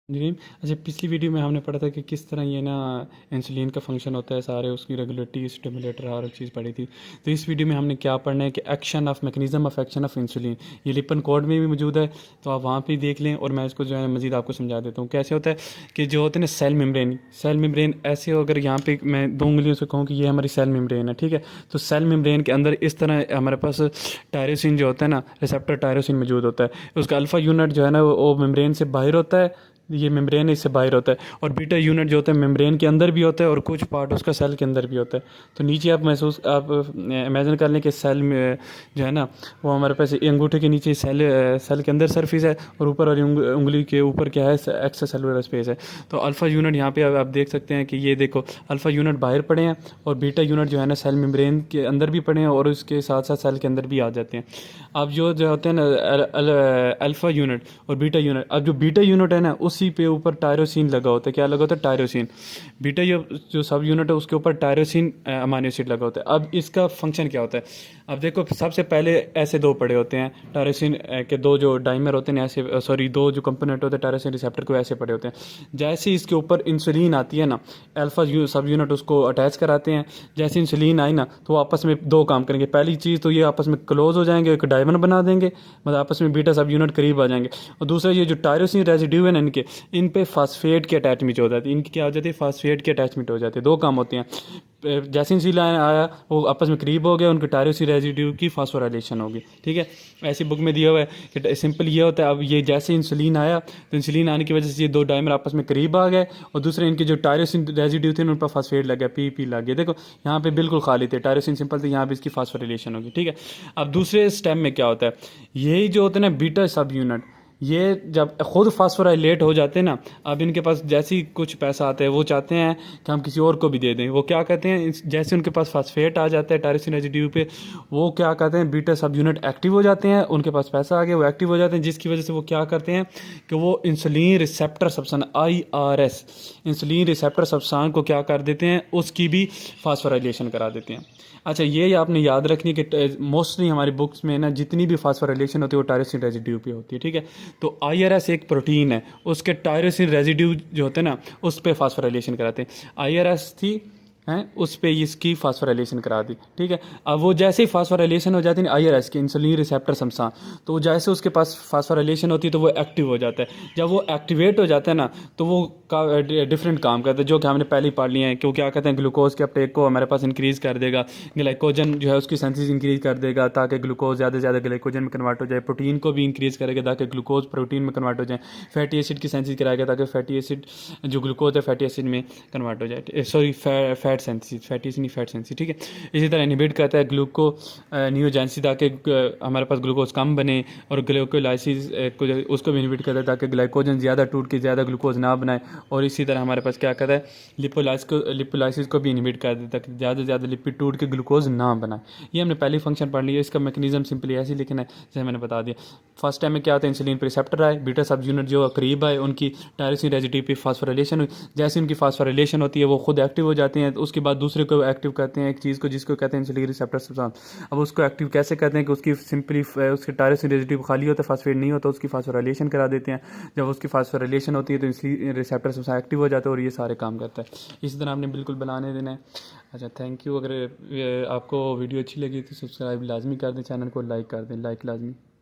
जी। अच्छा, पिछली वीडियो में हमने पढ़ा था कि किस तरह ये ना इंसुलिन का फंक्शन होता है, सारे उसकी रेगुलेटरी स्टिमुलेटर हर एक चीज़ पढ़ी थी। तो इस वीडियो में हमने क्या पढ़ना है कि action of mechanism of action of insulin, ये लिपन कोड में भी मौजूद है, तो आप वहाँ पे देख लें। और मैं इसको जो है मज़ीद आपको समझा देता हूँ कैसे होता है कि जो होते हैं ना सेल मेम्ब्रेन ऐसे हो, अगर यहाँ पे मैं 2 उंगलियों से कहूँ कि ये हमारी सेल मेम्ब्रेन है, ठीक है। तो सेल मेम्ब्रेन के अंदर इस तरह हमारे पास टायरोसिन जो होता है ना, रिसेप्टर टायरोसिन मौजूद होता है। उसका अल्फ़ा यूनिट जो है ना वो मेम्ब्रेन से बाहर होता है, ये मेम्ब्रेन इससे बाहर होता है। और बीटा यूनिट जो होता है मेम्ब्रेन के अंदर भी होता है और कुछ पार्ट उसका सेल के अंदर भी होता है। तो नीचे आप इमेजिन कर लें कि सेल में जो है ना वो हमारे पास ये अंगूठे के नीचे सेल के अंदर सरफेस है, और ऊपर वाली उंगली के ऊपर क्या है, एक्स्ट्रा सेलुलर स्पेस है। तो अल्फ़ा यूनिट यहाँ पे आप देख सकते हैं कि ये देखो अल्फ़ा यूनिट बाहर पड़े हैं, और बीटा यूनिट जो है ना सेल मेम्ब्रेन के अंदर भी पड़े हैं, और उसके साथ साथ सेल के अंदर भी आ जाते हैं। अब जो होते हैं ना अल्फ़ा यूनिट और बीटा यूनिट, अब जो बीटा यूनिट है ना उसी पे ऊपर टायरोसिन लगा होता है। क्या लगा होता है? टायरोसिन। बीटा जो सब यूनिट है उसके ऊपर टायरोसिन अमाइनो एसिड लगा होता है। अब इसका फंक्शन क्या होता है? अब देखो सबसे पहले ऐसे दो पड़े होते हैं टायरोसिन के दो जो डाइमर होते हैं ऐसे, सॉरी दो जो कंपोनेंट होते हैं टायरोसिन रिसेप्टर को ऐसे पड़े होते हैं। जैसे ही इसके ऊपर इंसुलिन आती है ना, सब यूनिट उसको अटैच कराते हैं। जैसे इंसुलिन आई ना तो वो आपस में दो काम करेंगे। पहली चीज़ तो ये आपस में क्लोज हो जाएंगे, एक डायमंड बना देंगे, मतलब आपस में बीटा सब यूनिट करीब आ जाएंगे। और दूसरा ये जो टायरोसिन रेजिड्यू है ना इनके, इन पे फास्फेट की अटैचमेंट हो जाती है। इनकी क्या हो जाती है? फास्फेट की अटैचमेंट हो जाती है। दो काम होते हैं, जैसे इंसुलिन आया वो आपस में करीब हो गया, उनके टायरोसिन रेजिड्यू की फास्फोराइलेशन होगी, ठीक है। ऐसी बुक में दिया हुआ है कि सिंपल ये होता है। अब ये जैसे इंसुलिन आया तो इंसुलिन आने की वजह से ये दो डायमर आपस में करीब आ गए, और दूसरे इनके जो टायरोसिन रेजिड्यू थे उन पर फास्फेट लग गया, पी लग गया। देखो यहाँ पे बिल्कुल खाली थे, टायरोसिन सिंपल थे, यहाँ पे इसकी फास्फोराइलेशन होगी, ठीक है। अब दूसरे स्टेप में क्या होता है, यही जो होते हैं ना बीटा सब यूनिट, ये जब खुद फास्फोराइलेट हो जाते हैं ना, अब इनके पास जैसे ही कुछ पैसा आता है वो चाहते हैं कि हम किसी और को भी दे दें। वो क्या कहते हैं, जैसे उनके पास फास्फेट आ जाता है टायरोसिन रेजिड्यू पे, वो क्या कहते हैं, बीटा सब यूनिट एक्टिव हो जाते हैं, उनके पास पैसा आ गया, वो एक्टिव हो जाते हैं, जिसकी वजह से वो क्या करते हैं कि वो insulin receptor substance IRS, insulin receptor substance को क्या कर देते हैं, उसकी भी फास्फोराइलेशन करा देते हैं। अच्छा, ये आपने याद रखनी कि मोस्टली हमारी बुक्स में ना जितनी भी फास्फोराइलेशन होती है वो टायरोसिन रेजिड्यू पे होती है, ठीक है। तो IRS एक प्रोटीन है, उसके टायरोसिन रेजिड्यू जो होते हैं ना उस पर फास्फोराइलेशन कराते हैं। IRS थी हैं, उस पर इसकी फास्फोराइलेशन करा दी, ठीक है। अब वो जैसे ही फास्फोराइलेशन हो जाती है IRS की, इंसुलिन रिसेप्टर समसा, तो वो जैसे उसके पास फास्फोराइलेशन होती है तो वो एक्टिव हो जाता है। जब वो एक्टिवेट हो जाता है ना तो वो डिफरेंट काम करता है, जो कि हमने पहले ही पढ़ लिया है। क्यों क्या कहते हैं, ग्लूकोज के अपटेक को हमारे पास इंक्रीज़ कर देगा, ग्लाइकोजन जो है उसकी सेंसिस इंक्रीज़ कर देगा ताकि ग्लूकोज ज़्यादा से ज़्यादा ग्लाइकोजन में कन्वर्ट हो जाए, प्रोटीन को भी इंक्रीज़ करेगा ताकि ग्लूकोज प्रोटीन में कन्वर्ट हो जाए, फैटी एसिड की सेंसिस कराएगा ताकि फैटी एसिड जो ग्लूकोज है फैटी एसिड में कन्वर्ट हो जाए, sorry fat synthesis, fatty acid नहीं फैट सेंसिस, ठीक है। इसी तरह इनहिबिट करता है ग्लूको नियोजेंसी ताकि हमारे पास ग्लूकोज कम बने, और ग्लूकोलाइसिस को उसको भी इनहिबिट करता है ताकि ग्लाइकोजन ज़्यादा टूट के ज़्यादा ग्लूकोज ना बनाए। और इसी तरह हमारे पास क्या करता है, लिपोलाइसिस को भी इनहिबिट कर देता है ताकि ज़्यादा से ज़्यादा लिपिड टूट के ग्लूकोज ना बनाए। ये हमने पहले फंक्शन पढ़ लिया। इसका मैकेनिज्म सिंपली ऐसे ही लिखना है जैसे मैंने बता दिया। फर्स्ट टाइम में क्या होता है, इंसुलिन रिसेप्टर आए, बीटा सब यूनिट जो करीब आए, उनकी टायरोसिन रेजिड्यू पे फास्फोराइलेशन हुई। जैसे उनकी फास्फोराइलेशन होती है वो खुद एक्टिव हो जाते हैं, तो उसके बाद दूसरे को एक्टिव करते हैं, एक चीज़ को जिसको कहते हैं इंसुलिन रिसेप्टर सब्सटेंस। अब उसको एक्टिव कैसे करते हैं कि उसकी सिंपली उसके टायरोसिन रेजिड्यू खाली होता है, फास्फेट नहीं होता, उसकी फास्फोराइलेशन करा देते हैं। जब उसकी फास्फोराइलेशन होती है तो इंसुलिन रिसेप्टर सब्सटेंस एक्टिव हो जाता है और ये सारे काम करता है। इसी तरह आपने बिल्कुल बनाने देना है। अच्छा, थैंक यू। अगर आपको वीडियो अच्छी लगी तो सब्सक्राइब लाजमी कर दें, चैनल को लाइक कर दें, लाइक लाजमी।